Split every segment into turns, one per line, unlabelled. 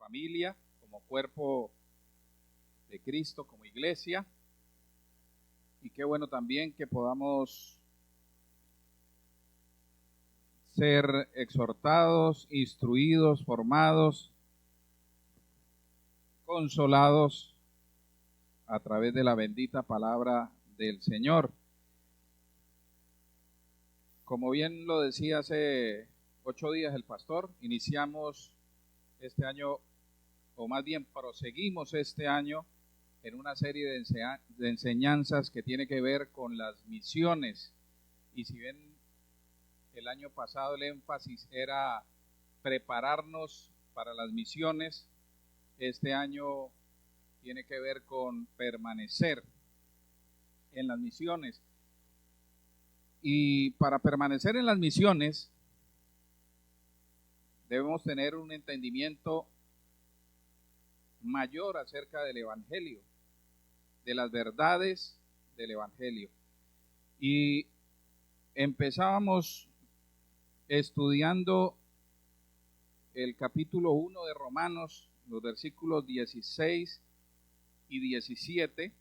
familia, como cuerpo de Cristo, como iglesia. Y qué bueno también que podamos ser exhortados, instruidos, formados, consolados a través de la bendita palabra del Señor. Como bien lo decía hace 8 días el pastor, iniciamos este año, o más bien proseguimos este año en una serie de enseñanzas que tiene que ver con las misiones. Y si bien el año pasado el énfasis era prepararnos para las misiones, este año tiene que ver con permanecer en las misiones. Y para permanecer en las misiones debemos tener un entendimiento mayor acerca del Evangelio, de las verdades del Evangelio. Y empezábamos estudiando el capítulo 1 de Romanos, los versículos 16 y 17,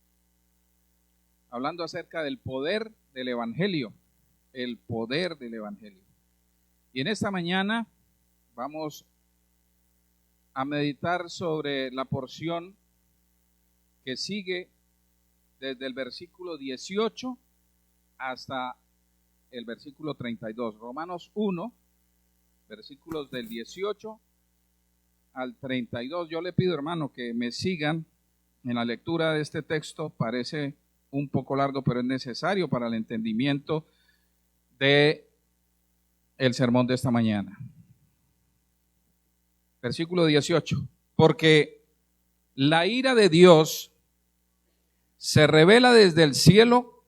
hablando acerca del poder del Evangelio, el poder del Evangelio. Y en esta mañana vamos a meditar sobre la porción que sigue desde el versículo 18 hasta el versículo 32. Romanos 1, versículos del 18 al 32. Yo le pido, hermano, que me sigan en la lectura de este texto. Parece un poco largo, pero es necesario para el entendimiento de el sermón de esta mañana. Versículo 18. Porque la ira de Dios se revela desde el cielo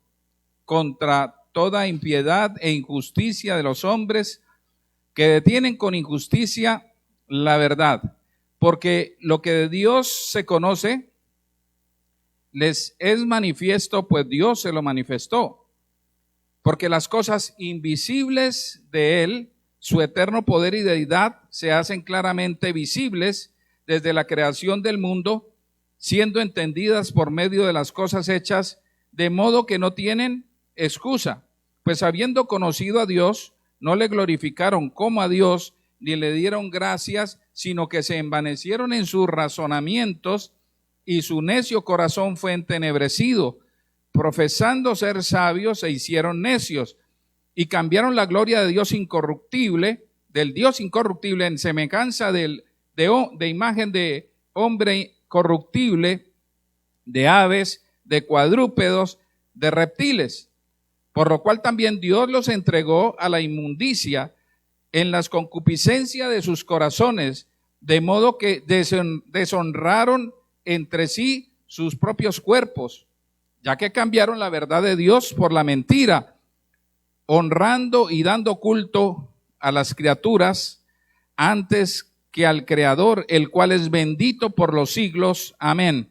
contra toda impiedad e injusticia de los hombres que detienen con injusticia la verdad. Porque lo que de Dios se conoce les es manifiesto, pues Dios se lo manifestó. Porque las cosas invisibles de Él, su eterno poder y deidad, se hacen claramente visibles desde la creación del mundo, siendo entendidas por medio de las cosas hechas, de modo que no tienen excusa. Pues habiendo conocido a Dios, no le glorificaron como a Dios, ni le dieron gracias, sino que se envanecieron en sus razonamientos, y su necio corazón fue entenebrecido. Profesando ser sabios, se hicieron necios, y cambiaron la gloria de Dios incorruptible, del Dios incorruptible, en semejanza de imagen de hombre corruptible, de aves, de cuadrúpedos, de reptiles. Por lo cual también Dios los entregó a la inmundicia en las concupiscencias de sus corazones, de modo que deshonraron entre sí sus propios cuerpos, ya que cambiaron la verdad de Dios por la mentira, honrando y dando culto a las criaturas antes que al Creador, el cual es bendito por los siglos. Amén.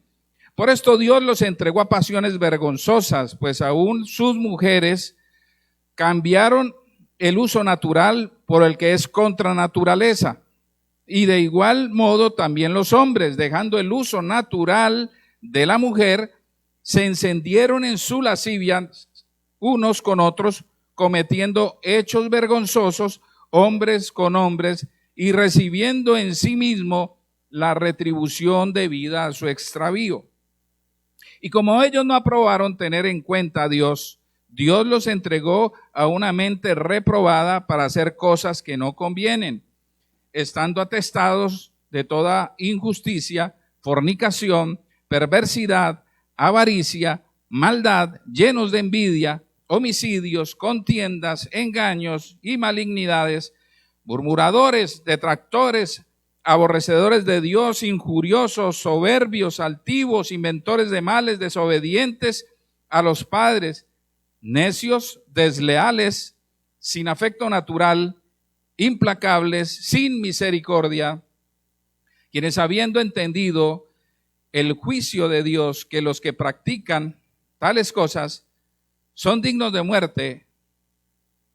Por esto Dios los entregó a pasiones vergonzosas, pues aún sus mujeres cambiaron el uso natural por el que es contra naturaleza. Y de igual modo también los hombres, dejando el uso natural de la mujer, se encendieron en su lascivia unos con otros, cometiendo hechos vergonzosos, hombres con hombres, y recibiendo en sí mismo la retribución debida a su extravío. Y como ellos no aprobaron tener en cuenta a Dios, Dios los entregó a una mente reprobada para hacer cosas que no convienen, estando atestados de toda injusticia, fornicación, perversidad, avaricia, maldad, llenos de envidia, homicidios, contiendas, engaños y malignidades, murmuradores, detractores, aborrecedores de Dios, injuriosos, soberbios, altivos, inventores de males, desobedientes a los padres, necios, desleales, sin afecto natural, implacables, sin misericordia, quienes habiendo entendido el juicio de Dios, que los que practican tales cosas son dignos de muerte,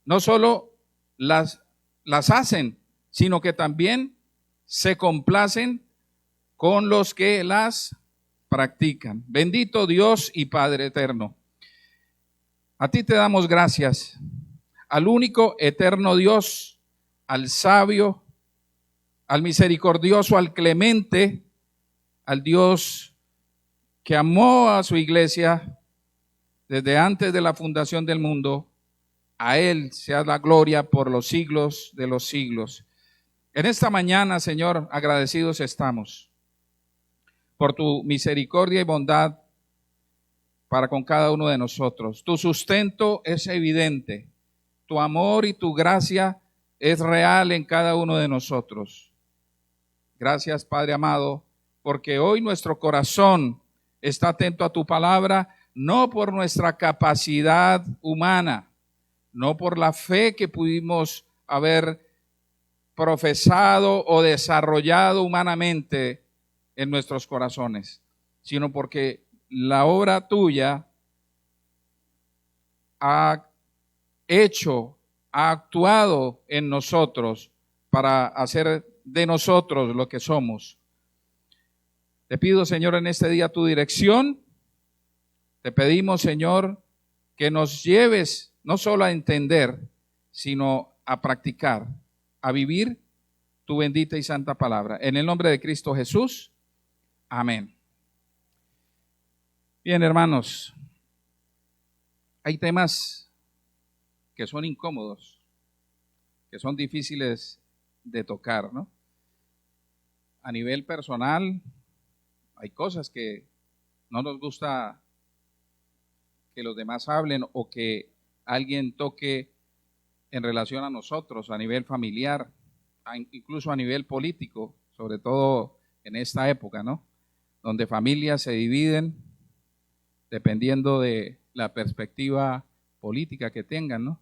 no solo las hacen, sino que también se complacen con los que las practican. Bendito Dios y Padre eterno. A ti te damos gracias, al único eterno Dios, al sabio, al misericordioso, al clemente, al Dios que amó a su iglesia desde antes de la fundación del mundo. A Él sea la gloria por los siglos de los siglos. En esta mañana, Señor, agradecidos estamos por tu misericordia y bondad para con cada uno de nosotros. Tu sustento es evidente, tu amor y tu gracia es real en cada uno de nosotros. Gracias, Padre amado, porque hoy nuestro corazón está atento a tu palabra, no por nuestra capacidad humana, no por la fe que pudimos haber profesado o desarrollado humanamente en nuestros corazones, sino porque la obra tuya ha actuado en nosotros para hacer de nosotros lo que somos. Te pido, Señor, en este día tu dirección. Te pedimos, Señor, que nos lleves no solo a entender, sino a practicar, a vivir tu bendita y santa palabra. En el nombre de Cristo Jesús. Amén. Bien, hermanos, hay temas que son incómodos, que son difíciles de tocar, ¿no? A nivel personal, hay cosas que no nos gusta que los demás hablen o que alguien toque en relación a nosotros, a nivel familiar, incluso a nivel político, sobre todo en esta época, ¿no? Donde familias se dividen dependiendo de la perspectiva política que tengan, ¿no?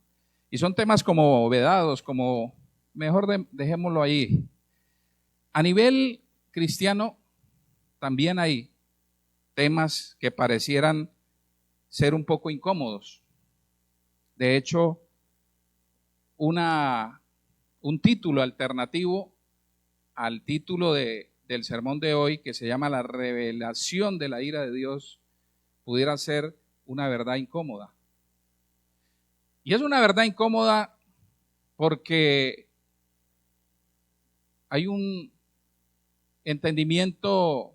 Y son temas como vedados, como mejor dejémoslo ahí. A nivel cristiano también hay temas que parecieran ser un poco incómodos. De hecho, un título alternativo al título del sermón de hoy, que se llama La revelación de la ira de Dios, pudiera ser una verdad incómoda. Y es una verdad incómoda porque hay un entendimiento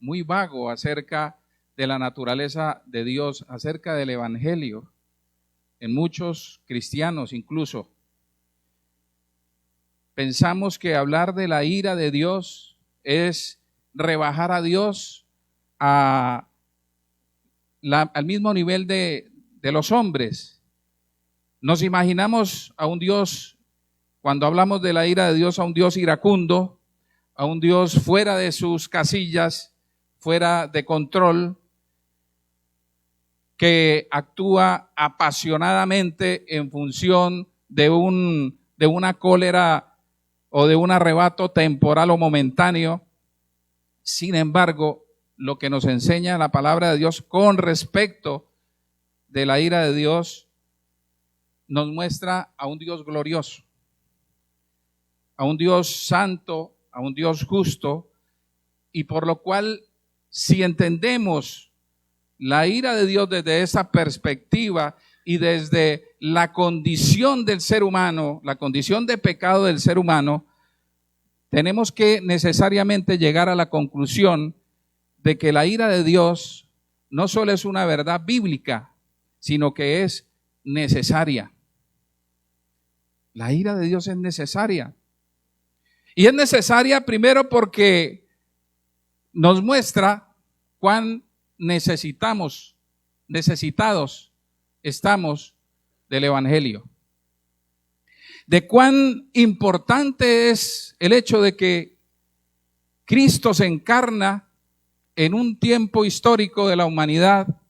muy vago acerca de la naturaleza de Dios, acerca del evangelio, en muchos cristianos incluso. Pensamos que hablar de la ira de Dios es rebajar a Dios al mismo nivel de los hombres. Nos imaginamos a un Dios, cuando hablamos de la ira de Dios, a un Dios iracundo, a un Dios fuera de sus casillas, fuera de control, que actúa apasionadamente en función de una cólera o de un arrebato temporal o momentáneo. Sin embargo, lo que nos enseña la palabra de Dios con respecto de la ira de Dios nos muestra a un Dios glorioso, a un Dios santo, a un Dios justo, y por lo cual, si entendemos la ira de Dios desde esa perspectiva y desde la condición del ser humano, la condición de pecado del ser humano, tenemos que necesariamente llegar a la conclusión de que la ira de Dios no solo es una verdad bíblica, sino que es necesaria. La ira de Dios es necesaria. Y es necesaria primero porque nos muestra cuán necesitados estamos del evangelio. De cuán importante es el hecho de que Cristo se encarna en un tiempo histórico de la humanidad,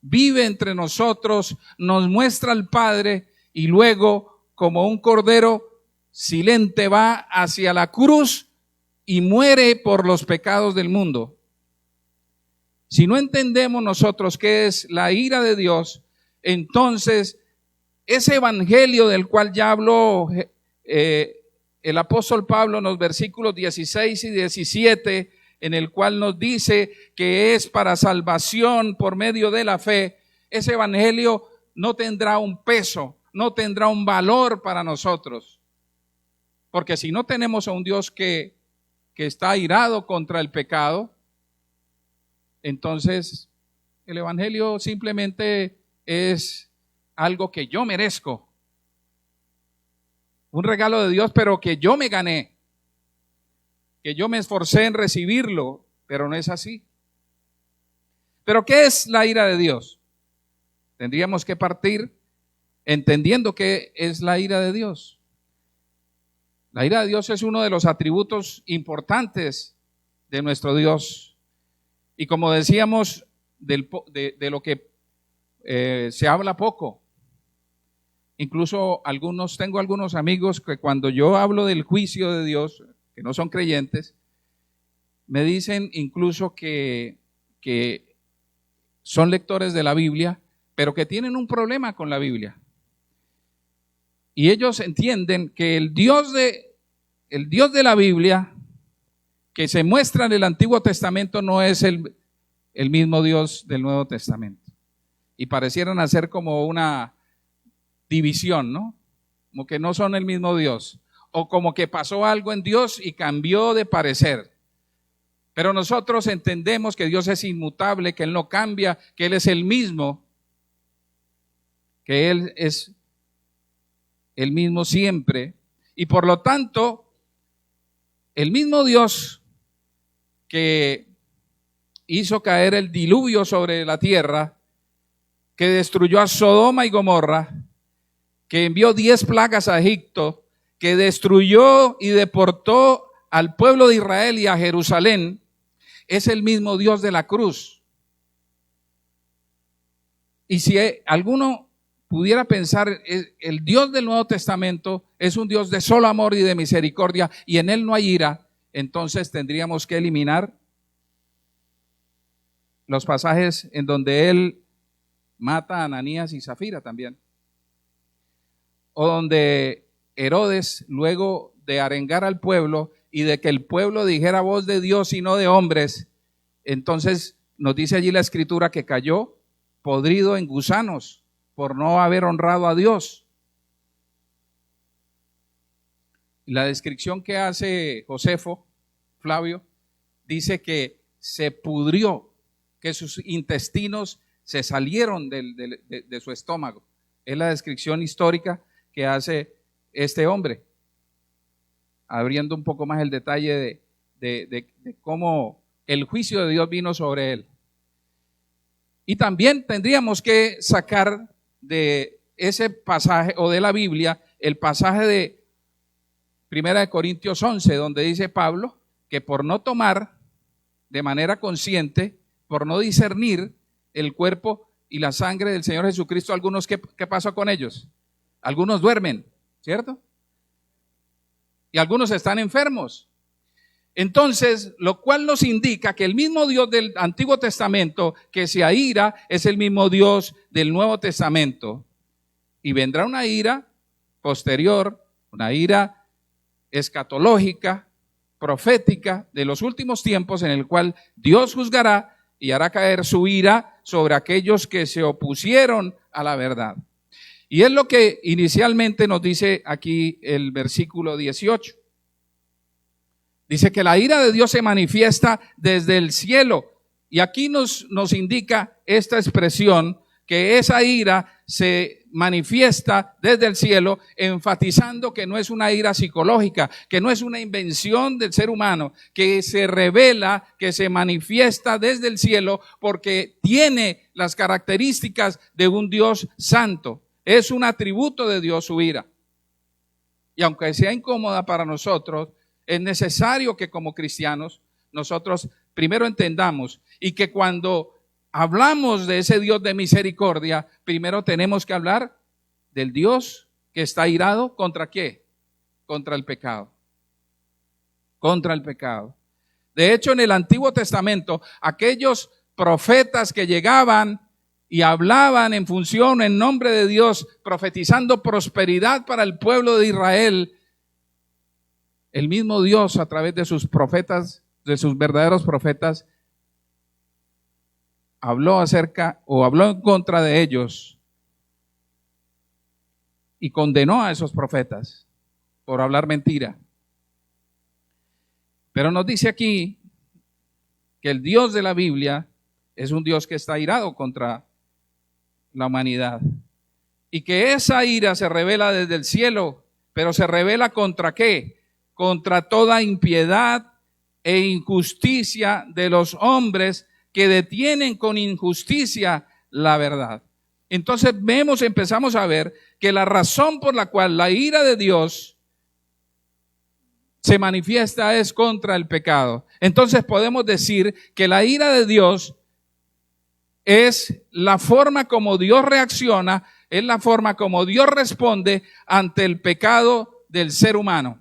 vive entre nosotros, nos muestra al Padre y luego, como un cordero silente, va hacia la cruz y muere por los pecados del mundo. Si no entendemos nosotros qué es la ira de Dios, entonces ese evangelio del cual ya habló el apóstol Pablo en los versículos 16 y 17, en el cual nos dice que es para salvación por medio de la fe, ese evangelio no tendrá un peso, no tendrá un valor para nosotros. Porque si no tenemos a un Dios que está airado contra el pecado, entonces el evangelio simplemente es algo que yo merezco. Un regalo de Dios, pero que yo me gané, que yo me esforcé en recibirlo, pero no es así. ¿Pero qué es la ira de Dios? Tendríamos que partir entendiendo qué es la ira de Dios. La ira de Dios es uno de los atributos importantes de nuestro Dios. Y como decíamos, de lo que se habla poco. Incluso tengo algunos amigos que cuando yo hablo del juicio de Dios, que no son creyentes, me dicen incluso que son lectores de la Biblia, pero que tienen un problema con la Biblia. Y ellos entienden que el Dios de la Biblia, que se muestra en el Antiguo Testamento, no es el mismo Dios del Nuevo Testamento. Y parecieran hacer como una división, ¿no? Como que no son el mismo Dios. O como que pasó algo en Dios y cambió de parecer. Pero nosotros entendemos que Dios es inmutable, que Él no cambia, que Él es el mismo, que Él es el mismo siempre. Y por lo tanto, el mismo Dios que hizo caer el diluvio sobre la tierra, que destruyó a Sodoma y Gomorra, que envió 10 plagas a Egipto, que destruyó y deportó al pueblo de Israel y a Jerusalén, es el mismo Dios de la cruz. Y si alguno pudiera pensar, el Dios del Nuevo Testamento es un Dios de solo amor y de misericordia, y en Él no hay ira, entonces tendríamos que eliminar los pasajes en donde Él mata a Ananías y Zafira también. O donde Herodes, luego de arengar al pueblo y de que el pueblo dijera voz de Dios y no de hombres, entonces nos dice allí la Escritura que cayó podrido en gusanos por no haber honrado a Dios. La descripción que hace Josefo, Flavio, dice que se pudrió, que sus intestinos se salieron de su estómago. Es la descripción histórica que hace este hombre, abriendo un poco más el detalle de cómo el juicio de Dios vino sobre él. Y también tendríamos que sacar de ese pasaje o de la Biblia el pasaje de 1 Corintios 11, donde dice Pablo que por no tomar de manera consciente, por no discernir el cuerpo y la sangre del Señor Jesucristo, algunos, ¿qué pasó con ellos? Algunos duermen, ¿cierto? Y algunos están enfermos. Entonces, lo cual nos indica que el mismo Dios del Antiguo Testamento que se aira es el mismo Dios del Nuevo Testamento. Y vendrá una ira posterior, una ira escatológica, profética de los últimos tiempos, en el cual Dios juzgará y hará caer su ira sobre aquellos que se opusieron a la verdad. Y es lo que inicialmente nos dice aquí el versículo 18. Dice que la ira de Dios se manifiesta desde el cielo. Y aquí nos indica esta expresión, que esa ira se manifiesta desde el cielo, enfatizando que no es una ira psicológica, que no es una invención del ser humano, que se revela, que se manifiesta desde el cielo, porque tiene las características de un Dios santo. Es un atributo de Dios su ira. Y aunque sea incómoda para nosotros, es necesario que como cristianos nosotros primero entendamos, y que cuando hablamos de ese Dios de misericordia, primero tenemos que hablar del Dios que está airado ¿contra qué? Contra el pecado. Contra el pecado. De hecho, en el Antiguo Testamento, aquellos profetas que llegaban y hablaban en función, en nombre de Dios, profetizando prosperidad para el pueblo de Israel, el mismo Dios a través de sus profetas sus verdaderos profetas, habló en contra de ellos y condenó a esos profetas por hablar mentira. Pero nos dice aquí que el Dios de la Biblia es un Dios que está airado contra la humanidad y que esa ira se revela desde el cielo, pero se revela ¿contra qué? Contra toda impiedad e injusticia de los hombres que detienen con injusticia la verdad. Entonces empezamos a ver que la razón por la cual la ira de Dios se manifiesta es contra el pecado. Entonces podemos decir que la ira de Dios es la forma como Dios reacciona, es la forma como Dios responde ante el pecado del ser humano.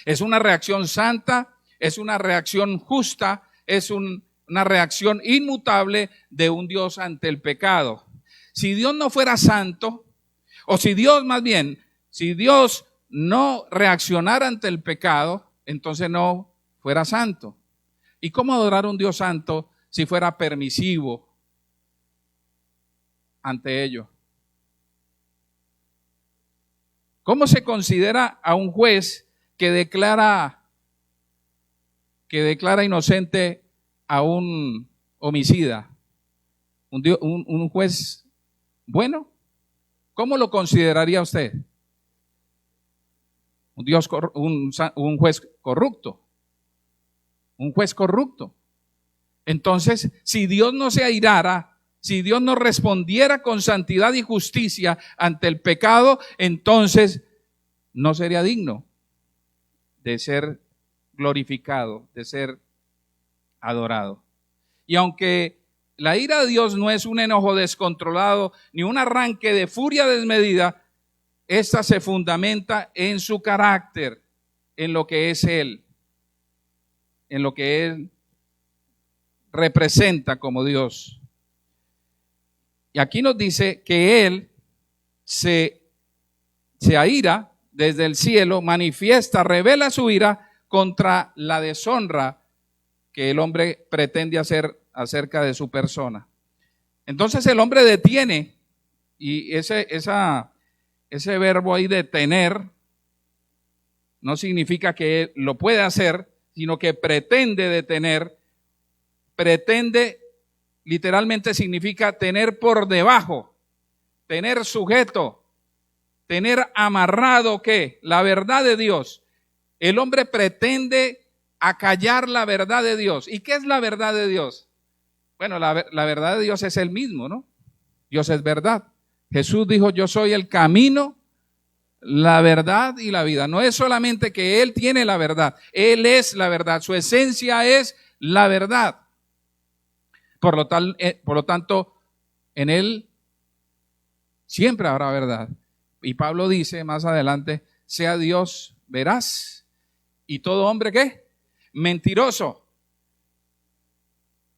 Es una reacción santa, es una reacción justa, es una reacción inmutable de un Dios ante el pecado. Si Dios no fuera santo, o si Dios no reaccionara ante el pecado, entonces no fuera santo. ¿Y cómo adorar a un Dios santo si fuera permisivo ante ello? ¿Cómo se considera a un juez que declara inocente a un homicida? ¿Un juez bueno? ¿Cómo lo consideraría usted? Un juez corrupto. Un juez corrupto. Entonces, si Dios no se airara, si Dios no respondiera con santidad y justicia ante el pecado, entonces no sería digno de ser glorificado, de ser adorado. Y aunque la ira de Dios no es un enojo descontrolado ni un arranque de furia desmedida, esta se fundamenta en su carácter, en lo que es Él, en lo que Él representa como Dios. Y aquí nos dice que Él se aira desde el cielo, manifiesta, revela su ira contra la deshonra que el hombre pretende hacer acerca de su persona. Entonces el hombre detiene, y ese verbo ahí detener no significa que él lo puede hacer, sino que pretende detener. Pretende literalmente significa tener por debajo, tener sujeto, tener amarrado ¿qué? La verdad de Dios. El hombre pretende acallar la verdad de Dios. ¿Y qué es la verdad de Dios? Bueno, la verdad de Dios es Él mismo, ¿no? Dios es verdad. Jesús dijo, yo soy el camino, la verdad y la vida. No es solamente que Él tiene la verdad, Él es la verdad, su esencia es la verdad. Por lo tanto, en Él siempre habrá verdad. Y Pablo dice más adelante, sea Dios veraz y todo hombre ¿qué? Mentiroso.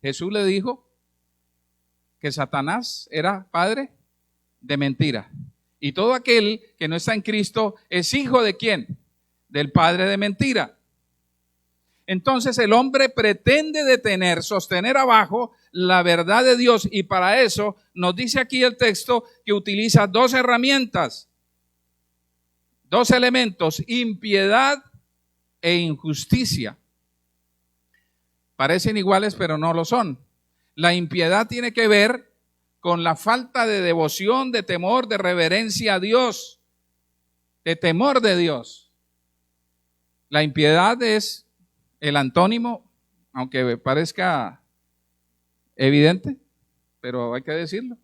Jesús le dijo que Satanás era padre de mentira. Y todo aquel que no está en Cristo es hijo de ¿quién? Del padre de mentira. Entonces el hombre pretende sostener abajo la verdad de Dios, y para eso nos dice aquí el texto que utiliza dos herramientas, dos elementos: impiedad e injusticia. Parecen iguales, pero no lo son. La impiedad tiene que ver con la falta de devoción, de temor, de reverencia a Dios, de temor de Dios. La impiedad es el antónimo, aunque parezca evidente, pero hay que decirlo,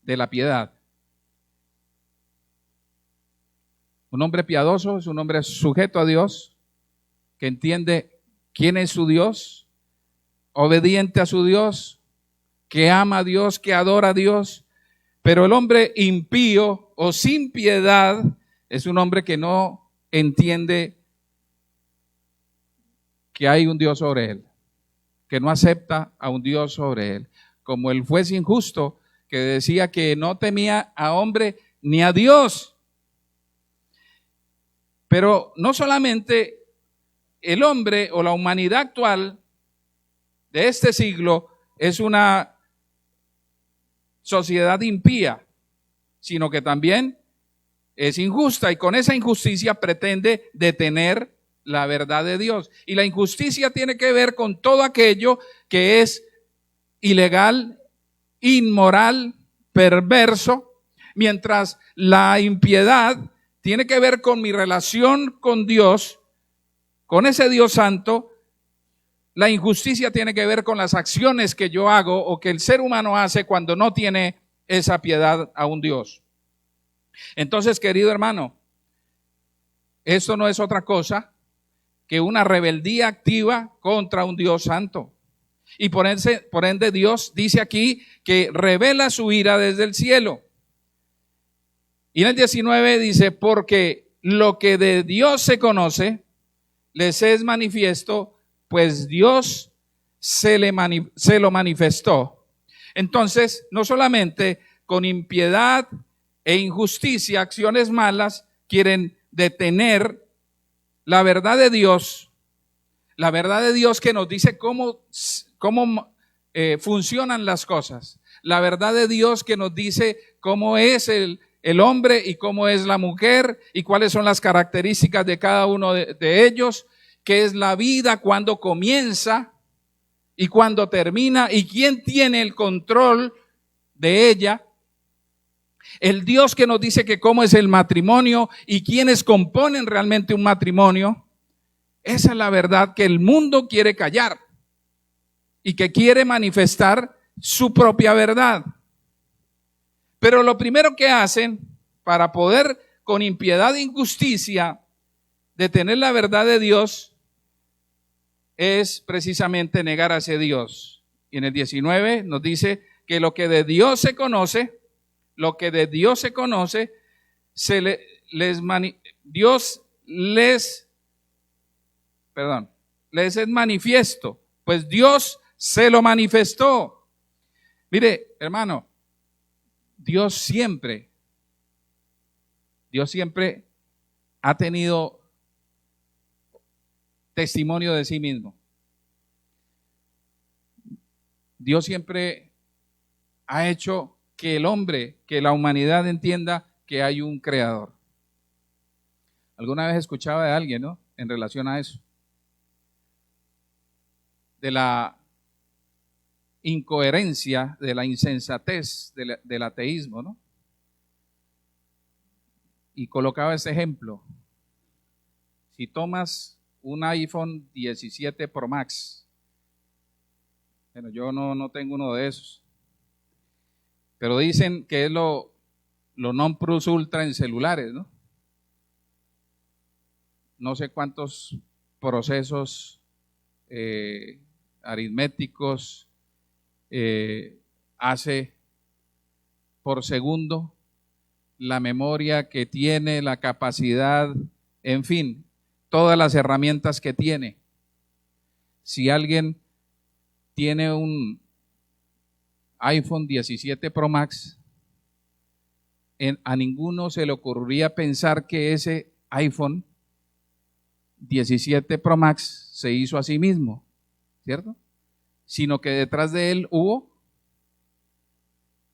de la piedad. Un hombre piadoso es un hombre sujeto a Dios, que entiende quién es su Dios, obediente a su Dios, que ama a Dios, que adora a Dios. Pero el hombre impío o sin piedad es un hombre que no entiende que hay un Dios sobre él, que no acepta a un Dios sobre él. Como el juez injusto que decía que no temía a hombre ni a Dios. Pero no solamente el hombre o la humanidad actual de este siglo es una sociedad impía, sino que también es injusta y con esa injusticia pretende detener la verdad de Dios. Y la injusticia tiene que ver con todo aquello que es ilegal, inmoral, perverso, mientras la impiedad tiene que ver con mi relación con Dios, con ese Dios santo. La injusticia tiene que ver con las acciones que yo hago o que el ser humano hace cuando no tiene esa piedad a un Dios. Entonces, querido hermano, esto no es otra cosa que una rebeldía activa contra un Dios santo. Y por ende Dios dice aquí que revela su ira desde el cielo. Y en el 19 dice, porque lo que de Dios se conoce, les es manifiesto, pues Dios se lo manifestó. Entonces, no solamente con impiedad e injusticia, acciones malas, quieren detener la verdad de Dios que nos dice cómo funcionan las cosas, la verdad de Dios que nos dice cómo es el hombre y cómo es la mujer y cuáles son las características de cada uno de ellos, qué es la vida, cuándo comienza y cuándo termina y quién tiene el control de ella. El Dios que nos dice que cómo es el matrimonio y quiénes componen realmente un matrimonio. Esa es la verdad que el mundo quiere callar y que quiere manifestar su propia verdad. Pero lo primero que hacen para poder con impiedad e injusticia detener la verdad de Dios es precisamente negar a ese Dios. Y en el 19 nos dice que lo que de Dios se conoce, Dios les es manifiesto, pues Dios se lo manifestó. Mire, hermano, Dios siempre ha tenido testimonio de sí mismo. Dios siempre ha hecho que el hombre, que la humanidad entienda que hay un creador. Alguna vez escuchaba de alguien, ¿no?, en relación a eso, de la incoherencia, de la insensatez del ateísmo, ¿no? Y colocaba ese ejemplo. Si tomas un iPhone 17 Pro Max, bueno, yo no tengo uno de esos, pero dicen que es lo non plus ultra en celulares, ¿no? No sé cuántos procesos aritméticos hace por segundo, la memoria que tiene, la capacidad, en fin, todas las herramientas que tiene. Si alguien tiene un iPhone 17 Pro Max, a ninguno se le ocurriría pensar que ese iPhone 17 Pro Max se hizo a sí mismo, ¿cierto? Sino que detrás de él hubo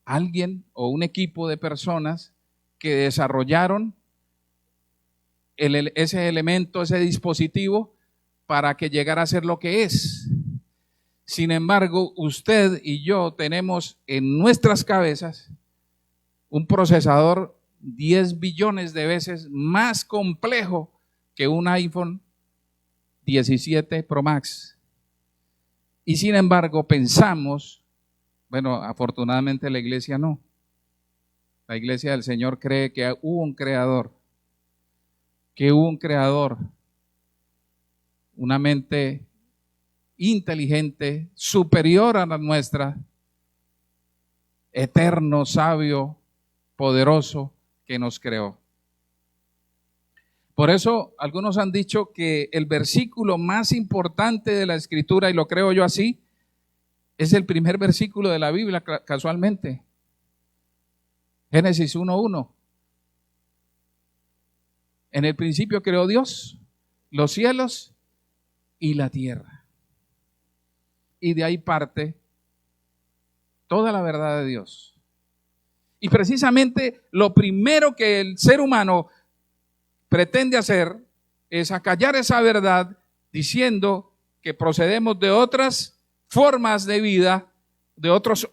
alguien o un equipo de personas que desarrollaron ese elemento, ese dispositivo, para que llegara a ser lo que es. Sin embargo, usted y yo tenemos en nuestras cabezas un procesador 10 billones de veces más complejo que un iPhone 17 Pro Max. Y sin embargo pensamos, bueno, afortunadamente la iglesia no. La iglesia del Señor cree que hubo un creador, una mente inteligente, superior a la nuestra, eterno, sabio, poderoso, que nos creó. Por eso algunos han dicho que el versículo más importante de la Escritura, y lo creo yo así, es el primer versículo de la Biblia, casualmente. Génesis 1:1. En el principio creó Dios los cielos y la tierra. Y de ahí parte toda la verdad de Dios. Y precisamente lo primero que el ser humano pretende hacer es acallar esa verdad diciendo que procedemos de otras formas de vida, de otros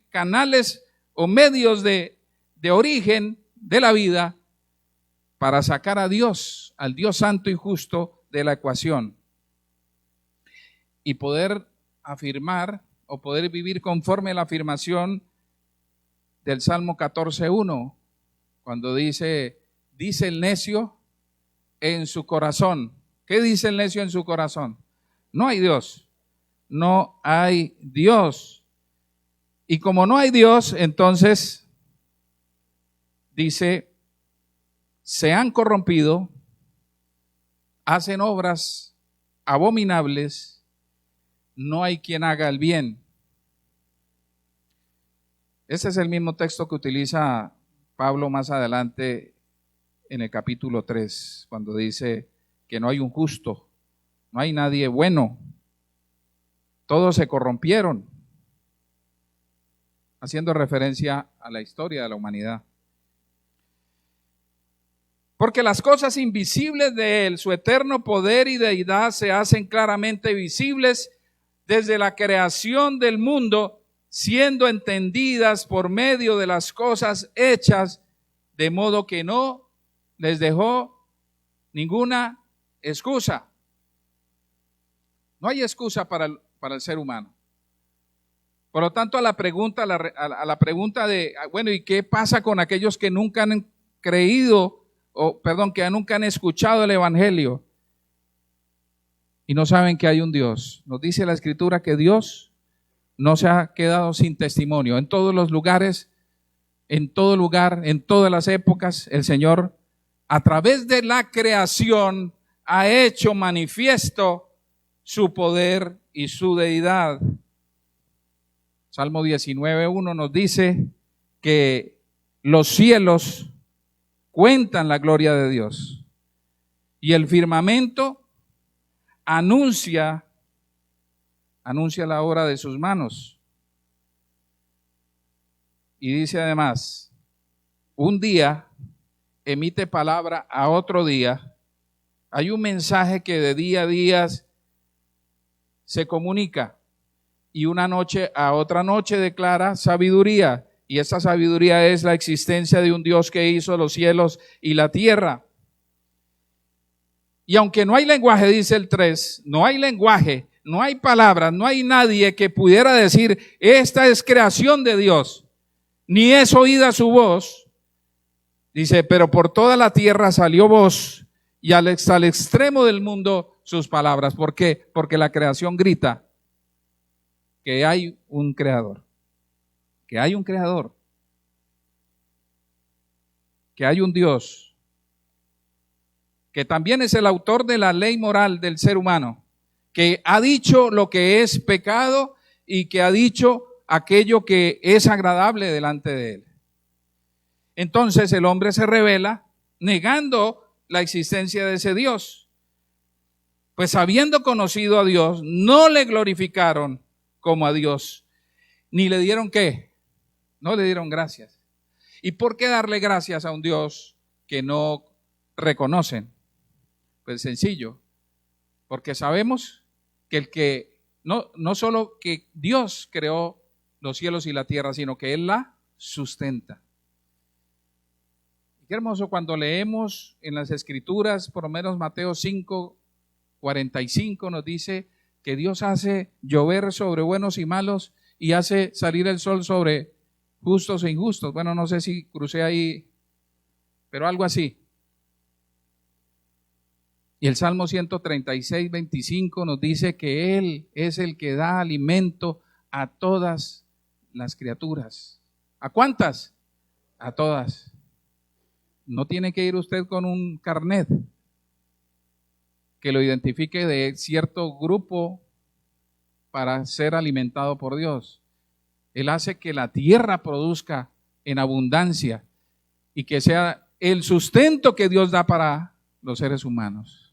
canales o medios de origen de la vida para sacar a Dios, al Dios santo y justo de la ecuación y poder afirmar o poder vivir conforme a la afirmación del Salmo 14:1, cuando dice el necio en su corazón. ¿Qué dice el necio en su corazón? No hay Dios, no hay Dios. Y como no hay Dios, entonces dice, se han corrompido, hacen obras abominables, no hay quien haga el bien. Ese es el mismo texto que utiliza Pablo más adelante en el capítulo 3, cuando dice que no hay un justo, no hay nadie bueno, todos se corrompieron, haciendo referencia a la historia de la humanidad. Porque las cosas invisibles de Él, su eterno poder y deidad, se hacen claramente visibles desde la creación del mundo, siendo entendidas por medio de las cosas hechas, de modo que no les dejó ninguna excusa. No hay excusa para el ser humano. Por lo tanto, a la pregunta de, bueno, ¿y qué pasa con aquellos que nunca han creído, que nunca han escuchado el Evangelio y no saben que hay un Dios? Nos dice la Escritura que Dios no se ha quedado sin testimonio. En todos los lugares, en todo lugar, en todas las épocas, el Señor, a través de la creación, ha hecho manifiesto su poder y su deidad. Salmo 19:1 nos dice que los cielos cuentan la gloria de Dios y el firmamento anuncia la obra de sus manos. Y dice además, un día emite palabra a otro día. Hay un mensaje que de día a día se comunica y una noche a otra noche declara sabiduría. Y esa sabiduría es la existencia de un Dios que hizo los cielos y la tierra. Y aunque no hay lenguaje, dice el 3, no hay lenguaje, no hay palabras, no hay nadie que pudiera decir, esta es creación de Dios, ni es oída su voz. Dice, pero por toda la tierra salió voz y al extremo del mundo sus palabras. ¿Por qué? Porque la creación grita que hay un creador, que hay un creador, que hay un Dios, que también es el autor de la ley moral del ser humano, que ha dicho lo que es pecado y que ha dicho aquello que es agradable delante de él. Entonces el hombre se rebela negando la existencia de ese Dios. Pues habiendo conocido a Dios, no le glorificaron como a Dios, ni le dieron ¿qué? No le dieron gracias. ¿Y por qué darle gracias a un Dios que no reconocen? Pues sencillo, porque sabemos que no solo que Dios creó los cielos y la tierra, sino que Él la sustenta. Qué hermoso cuando leemos en las Escrituras, por lo menos Mateo 5:45 nos dice que Dios hace llover sobre buenos y malos y hace salir el sol sobre justos e injustos. Bueno, no sé si crucé ahí, pero algo así. Y el Salmo 136:25 nos dice que Él es el que da alimento a todas las criaturas. ¿A cuántas? A todas. No tiene que ir usted con un carnet que lo identifique de cierto grupo para ser alimentado por Dios. Él hace que la tierra produzca en abundancia y que sea el sustento que Dios da para los seres humanos.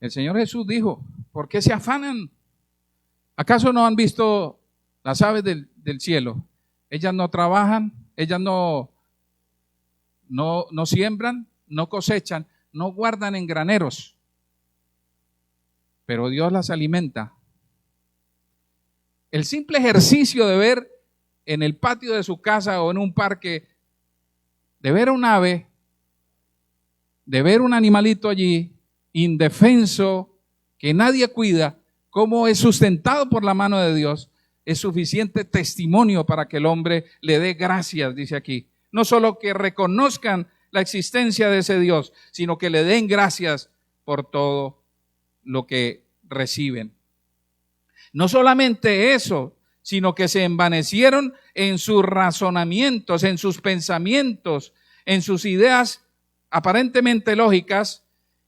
El Señor Jesús dijo, ¿por qué se afanan? ¿Acaso no han visto las aves del cielo? Ellas no trabajan, ellas no siembran, no cosechan, no guardan en graneros, pero Dios las alimenta. El simple ejercicio de ver en el patio de su casa o en un parque, de ver un ave, de ver un animalito allí, indefenso, que nadie cuida, cómo es sustentado por la mano de Dios, es suficiente testimonio para que el hombre le dé gracias, dice aquí. No solo que reconozcan la existencia de ese Dios, sino que le den gracias por todo lo que reciben. No solamente eso, sino que se envanecieron en sus razonamientos, en sus pensamientos, en sus ideas aparentemente lógicas,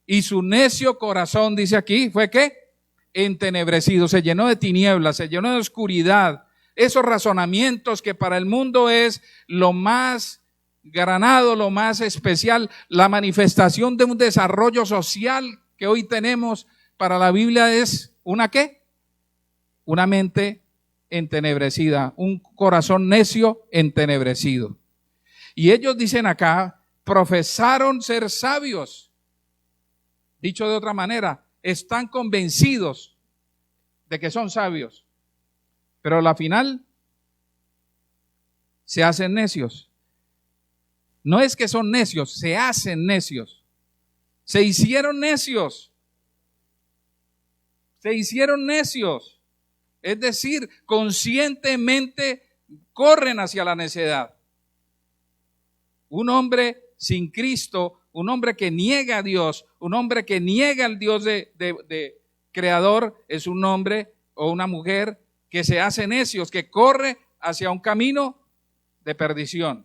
y su necio corazón, dice aquí, ¿fue qué? Entenebrecido, se llenó de tinieblas, se llenó de oscuridad. Esos razonamientos que para el mundo es lo más granado, lo más especial, la manifestación de un desarrollo social que hoy tenemos, para la Biblia es ¿una qué? Una mente entenebrecida, un corazón necio entenebrecido. Y ellos dicen acá, profesaron ser sabios. Dicho de otra manera, están convencidos de que son sabios, pero al final se hacen necios. No es que son necios, se hacen necios. Se hicieron necios. Se hicieron necios. Es decir, conscientemente corren hacia la necedad. Un hombre sin Cristo, un hombre que niega a Dios, un hombre que niega al Dios de creador, es un hombre o una mujer que se hace necios, que corre hacia un camino de perdición.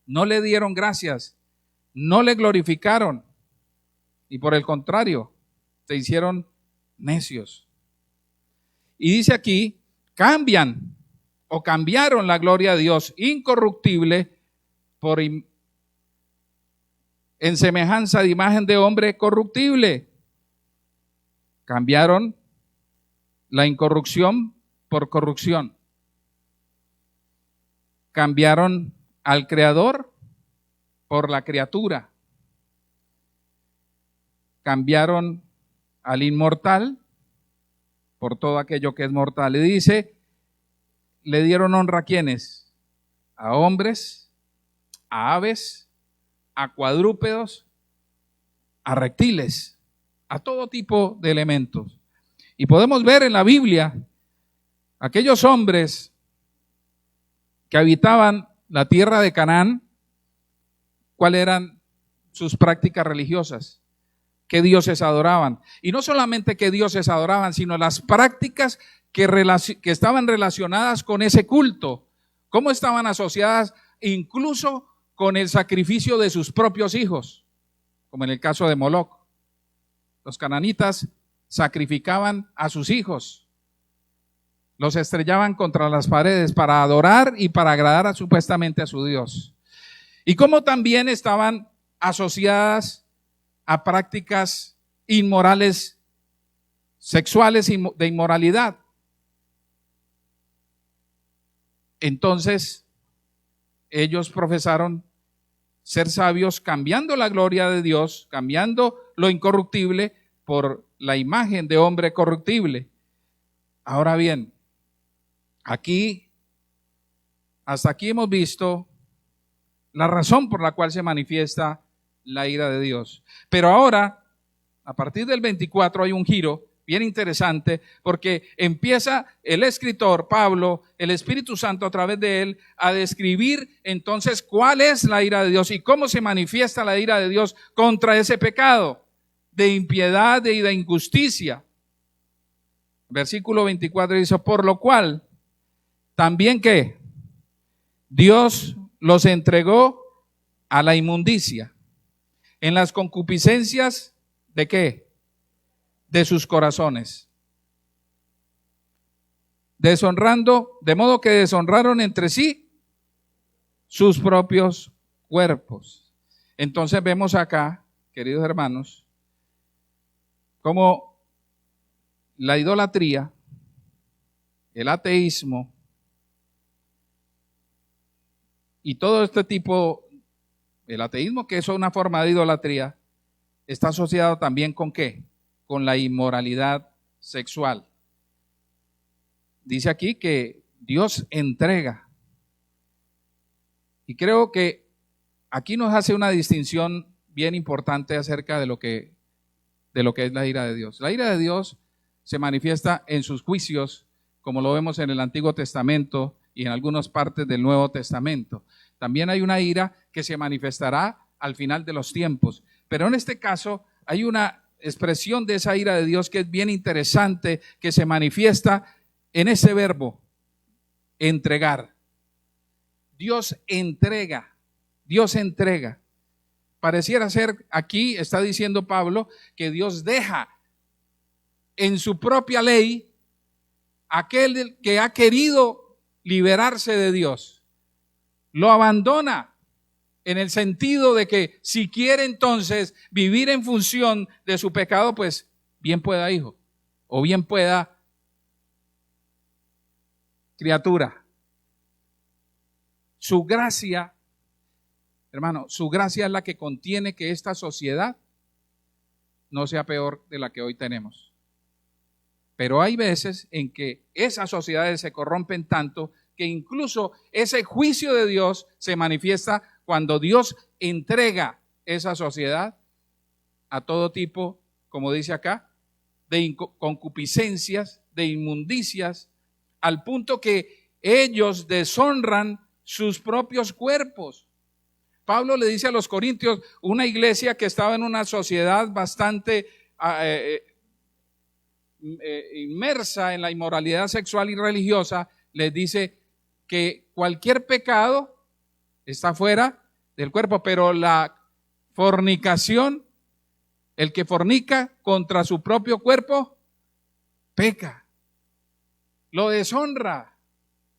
No le dieron gracias, no le glorificaron, y por el contrario, se hicieron necios. Y dice aquí, cambian o cambiaron la gloria de Dios incorruptible por en semejanza de imagen de hombre corruptible. Cambiaron la incorrupción por corrupción. Cambiaron al Creador por la criatura. Cambiaron al inmortal por todo aquello que es mortal. Y dice, le dieron honra a ¿quiénes? A hombres, a aves, a cuadrúpedos, a reptiles, a todo tipo de elementos. Y podemos ver en la Biblia aquellos hombres que habitaban la tierra de Canaán, cuáles eran sus prácticas religiosas, qué dioses adoraban. Y no solamente qué dioses adoraban, sino las prácticas que estaban relacionadas con ese culto, cómo estaban asociadas incluso con el sacrificio de sus propios hijos, como en el caso de Moloc. Los cananitas sacrificaban a sus hijos, los estrellaban contra las paredes para adorar y para agradar supuestamente a su Dios. Y como también estaban asociadas a prácticas inmorales, sexuales de inmoralidad. Entonces, ellos profesaron ser sabios, cambiando la gloria de Dios, cambiando lo incorruptible por la imagen de hombre corruptible. Ahora bien, hasta aquí hemos visto la razón por la cual se manifiesta la ira de Dios. Pero ahora, a partir del 24 hay un giro bien interesante, porque empieza el escritor Pablo, el Espíritu Santo a través de él, a describir entonces cuál es la ira de Dios y cómo se manifiesta la ira de Dios contra ese pecado de impiedad y de injusticia. Versículo 24 dice, por lo cual, también que Dios los entregó a la inmundicia, en las concupiscencias ¿de qué? De sus corazones, deshonrando, de modo que deshonraron entre sí sus propios cuerpos. Entonces vemos acá, queridos hermanos, como la idolatría, el ateísmo y todo este tipo, el ateísmo, que es una forma de idolatría, está asociado también con ¿qué? Con la inmoralidad sexual. Dice aquí que Dios entrega. Y creo que aquí nos hace una distinción bien importante acerca de lo que es la ira de Dios. La ira de Dios se manifiesta en sus juicios, como lo vemos en el Antiguo Testamento y en algunas partes del Nuevo Testamento. También hay una ira que se manifestará al final de los tiempos. Pero en este caso hay una expresión de esa ira de Dios que es bien interesante, que se manifiesta en ese verbo, entregar. Dios entrega, Dios entrega. Pareciera ser, aquí está diciendo Pablo, que Dios deja en su propia ley aquel que ha querido liberarse de Dios. Lo abandona en el sentido de que si quiere entonces vivir en función de su pecado, pues bien pueda, hijo, o bien pueda, criatura. Su gracia, hermano, su gracia es la que contiene que esta sociedad no sea peor de la que hoy tenemos. Pero hay veces en que esas sociedades se corrompen tanto que incluso ese juicio de Dios se manifiesta cuando Dios entrega esa sociedad a todo tipo, como dice acá, de concupiscencias, de inmundicias, al punto que ellos deshonran sus propios cuerpos. Pablo le dice a los corintios, una iglesia que estaba en una sociedad bastante inmersa en la inmoralidad sexual y religiosa, les dice que cualquier pecado está fuera del cuerpo, pero la fornicación, el que fornica contra su propio cuerpo, peca, lo deshonra.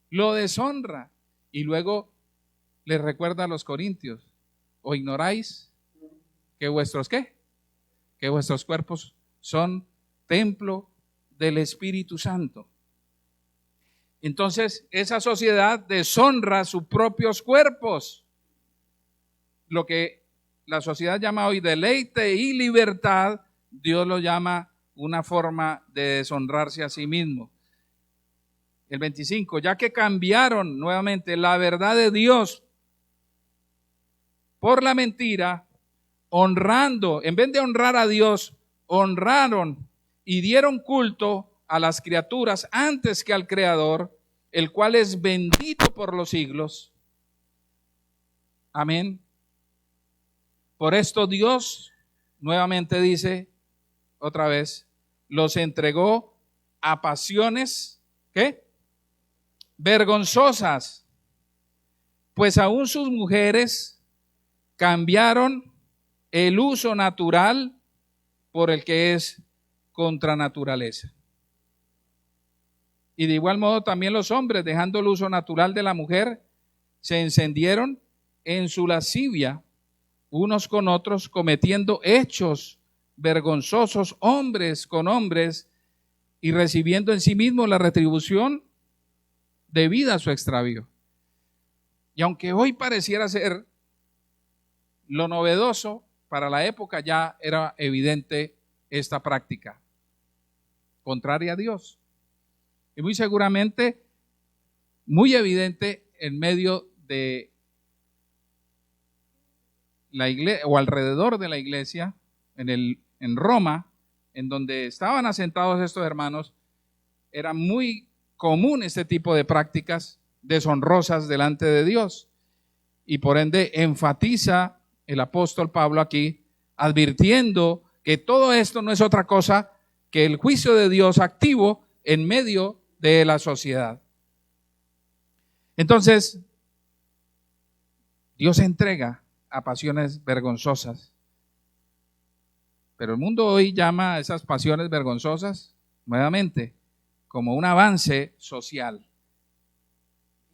Y luego les recuerda a los corintios, ¿o ignoráis que vuestros qué? Que vuestros cuerpos son templo del Espíritu Santo. Entonces, esa sociedad deshonra sus propios cuerpos. Lo que la sociedad llama hoy deleite y libertad, Dios lo llama una forma de deshonrarse a sí mismo. El 25, ya que cambiaron nuevamente la verdad de Dios por la mentira, honrando, en vez de honrar a Dios, honraron y dieron culto a las criaturas antes que al Creador, el cual es bendito por los siglos. Amén. Por esto Dios, nuevamente dice, otra vez, los entregó a pasiones, ¿qué? Vergonzosas, pues aún sus mujeres cambiaron el uso natural por el que es contra naturaleza. Y de igual modo también los hombres, dejando el uso natural de la mujer, se encendieron en su lascivia unos con otros, cometiendo hechos vergonzosos hombres con hombres y recibiendo en sí mismos la retribución debida a su extravío. Y aunque hoy pareciera ser lo novedoso, para la época ya era evidente esta práctica contraria a Dios. Y muy seguramente, muy evidente en medio de la iglesia o alrededor de la iglesia, en Roma, en donde estaban asentados estos hermanos, era muy común este tipo de prácticas deshonrosas delante de Dios. Y por ende enfatiza el apóstol Pablo aquí, advirtiendo que todo esto no es otra cosa que el juicio de Dios activo en medio de la sociedad. Entonces, Dios entrega a pasiones vergonzosas. Pero el mundo hoy llama a esas pasiones vergonzosas, nuevamente, como un avance social.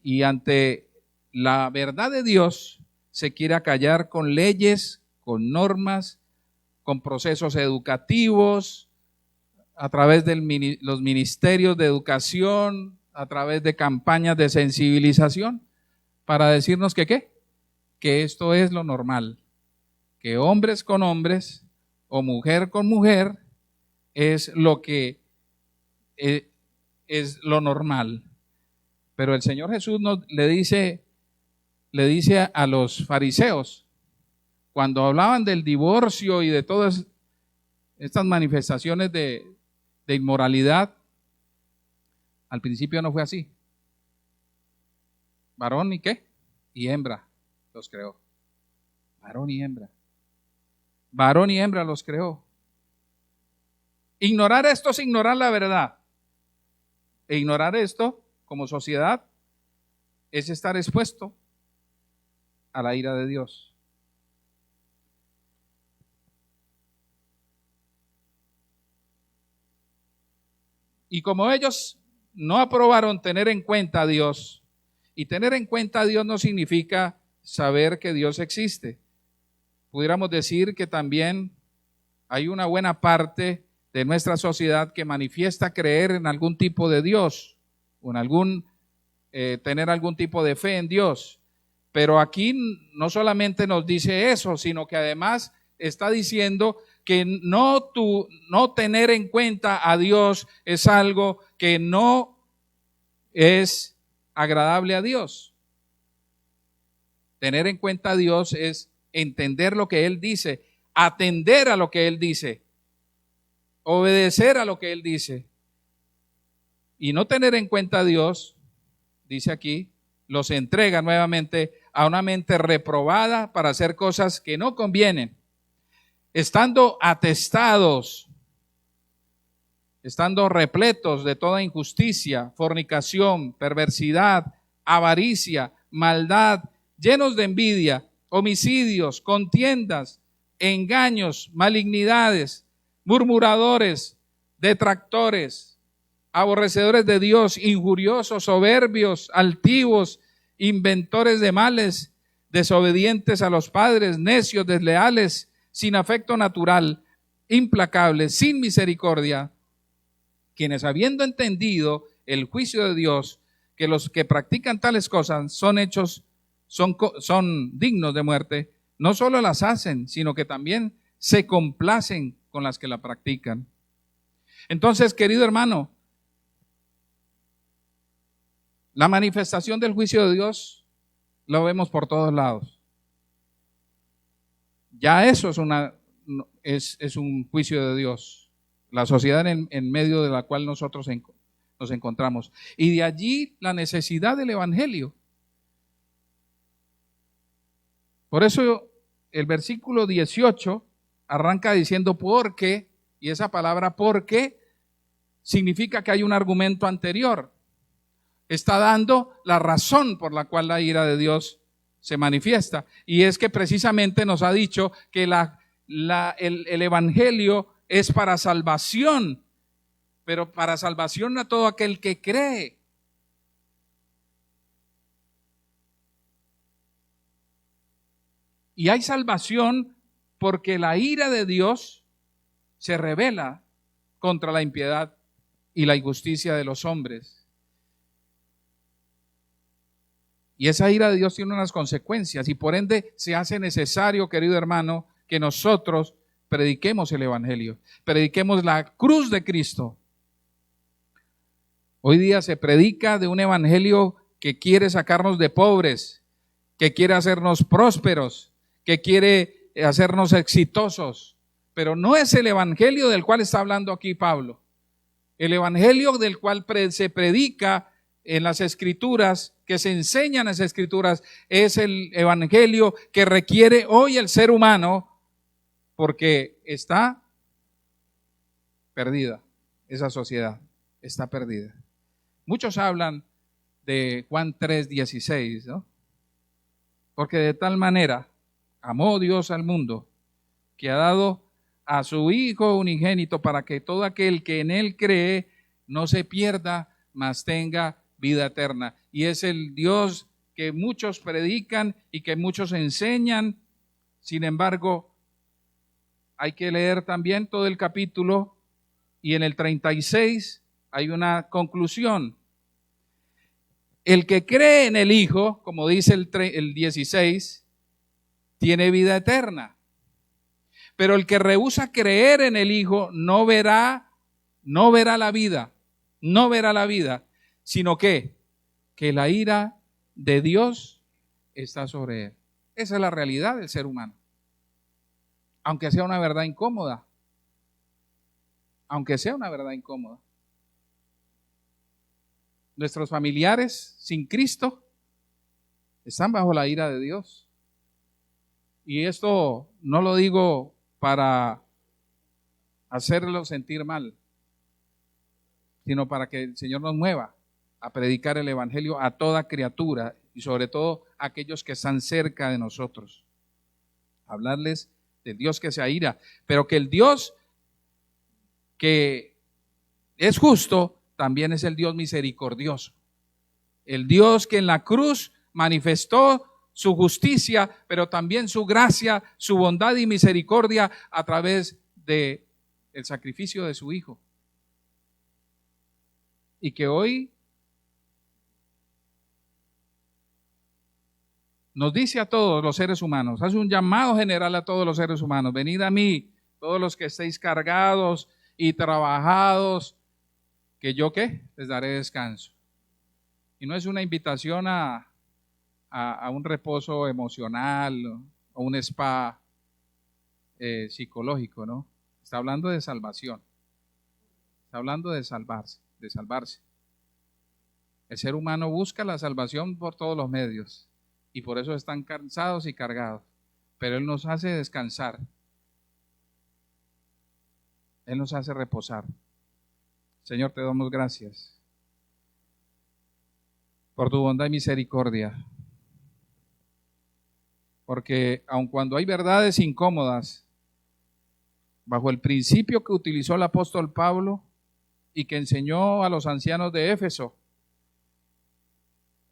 Y ante la verdad de Dios se quiere acallar con leyes, con normas, con procesos educativos, a través de los ministerios de educación, a través de campañas de sensibilización, para decirnos que ¿qué? Que esto es lo normal, que hombres con hombres o mujer con mujer es lo que es lo normal. Pero el Señor Jesús le dice a los fariseos, cuando hablaban del divorcio y de todas estas manifestaciones de inmoralidad, al principio no fue así. Varón y qué? Y hembra los creó. Varón y hembra. Varón y hembra los creó. Ignorar esto es ignorar la verdad. E ignorar esto como sociedad es estar expuesto a la ira de Dios. Y como ellos no aprobaron tener en cuenta a Dios, y tener en cuenta a Dios no significa saber que Dios existe. Pudiéramos decir que también hay una buena parte de nuestra sociedad que manifiesta creer en algún tipo de Dios, o en tener algún tipo de fe en Dios. Pero aquí no solamente nos dice eso, sino que además está diciendo que no tener en cuenta a Dios es algo que no es agradable a Dios. Tener en cuenta a Dios es entender lo que Él dice, atender a lo que Él dice, obedecer a lo que Él dice. Y no tener en cuenta a Dios, dice aquí, los entrega nuevamente a una mente reprobada para hacer cosas que no convienen, estando atestados, estando repletos de toda injusticia, fornicación, perversidad, avaricia, maldad, llenos de envidia, homicidios, contiendas, engaños, malignidades, murmuradores, detractores, aborrecedores de Dios, injuriosos, soberbios, altivos, inventores de males, desobedientes a los padres, necios, desleales, sin afecto natural, implacables, sin misericordia, quienes habiendo entendido el juicio de Dios, que los que practican tales cosas son dignos de muerte, no solo las hacen, sino que también se complacen con las que la practican. Entonces, querido hermano, la manifestación del juicio de Dios lo vemos por todos lados. Ya eso es un juicio de Dios. La sociedad en medio de la cual nosotros nos encontramos. Y de allí la necesidad del evangelio. Por eso el versículo 18 arranca diciendo porque, y esa palabra porque significa que hay un argumento anterior. Está dando la razón por la cual la ira de Dios se manifiesta. Y es que precisamente nos ha dicho que el evangelio es para salvación, pero para salvación a todo aquel que cree. Y hay salvación porque la ira de Dios se revela contra la impiedad y la injusticia de los hombres. Y esa ira de Dios tiene unas consecuencias y por ende se hace necesario, querido hermano, que nosotros prediquemos el evangelio, prediquemos la cruz de Cristo. Hoy día se predica de un evangelio que quiere sacarnos de pobres, que quiere hacernos prósperos, que quiere hacernos exitosos, pero no es el evangelio del cual está hablando aquí Pablo. El evangelio del cual se predica en las escrituras, que se enseña en las escrituras, es el evangelio que requiere hoy el ser humano porque está perdida, esa sociedad está perdida. Muchos hablan de Juan 3:16, ¿no? Porque de tal manera amó Dios al mundo que ha dado a su Hijo unigénito para que todo aquel que en Él cree no se pierda, mas tenga vida eterna. Y es el Dios que muchos predican y que muchos enseñan. Sin embargo, hay que leer también todo el capítulo y en el 36 hay una conclusión. El que cree en el Hijo, como dice el 16, tiene vida eterna. Pero el que rehúsa creer en el Hijo no verá la vida, sino que la ira de Dios está sobre él. Esa es la realidad del ser humano. Aunque sea una verdad incómoda. Nuestros familiares sin Cristo están bajo la ira de Dios. Y esto no lo digo para hacerlo sentir mal, sino para que el Señor nos mueva a predicar el Evangelio a toda criatura y sobre todo a aquellos que están cerca de nosotros. Hablarles del Dios que se aira, pero que el Dios que es justo también es el Dios misericordioso. El Dios que en la cruz manifestó su justicia, pero también su gracia, su bondad y misericordia a través de el sacrificio de su Hijo. Y que hoy nos dice a todos los seres humanos, hace un llamado general a todos los seres humanos: venid a mí, todos los que estéis cargados y trabajados, que yo ¿qué? Les daré descanso. Y no es una invitación a un reposo emocional o un spa psicológico, ¿no? Está hablando de salvación. Está hablando de salvarse. El ser humano busca la salvación por todos los medios y por eso están cansados y cargados. Pero Él nos hace descansar. Él nos hace reposar. Señor, te damos gracias por tu bondad y misericordia. Porque aun cuando hay verdades incómodas, bajo el principio que utilizó el apóstol Pablo y que enseñó a los ancianos de Éfeso,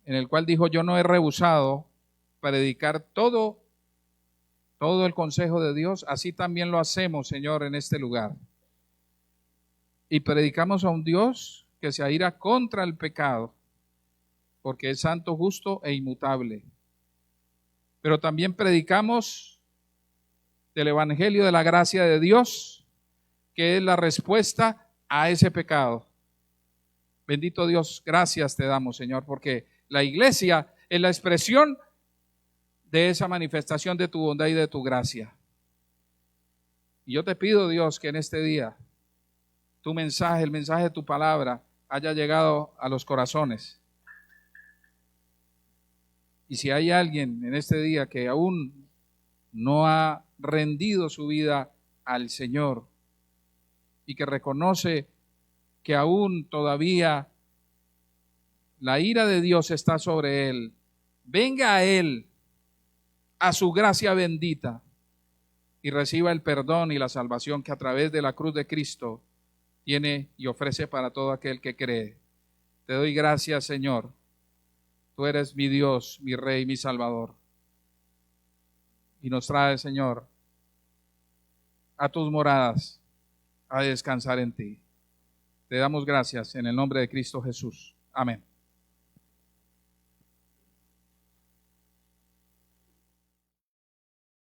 en el cual dijo: yo no he rehusado predicar todo el consejo de Dios, así también lo hacemos, Señor, en este lugar. Y predicamos a un Dios que se aira contra el pecado, porque es santo, justo e inmutable. Pero también predicamos del Evangelio de la gracia de Dios, que es la respuesta a ese pecado. Bendito Dios, gracias te damos, Señor, porque la iglesia es la expresión de esa manifestación de tu bondad y de tu gracia. Y yo te pido, Dios, que en este día tu mensaje, el mensaje de tu palabra, haya llegado a los corazones. Y si hay alguien en este día que aún no ha rendido su vida al Señor y que reconoce que aún todavía la ira de Dios está sobre él, venga a Él, a su gracia bendita, y reciba el perdón y la salvación que a través de la cruz de Cristo tiene y ofrece para todo aquel que cree. Te doy gracias, Señor. Tú eres mi Dios, mi Rey, mi Salvador. Y nos trae, Señor, a tus moradas a descansar en ti. Te damos gracias en el nombre de Cristo Jesús. Amén.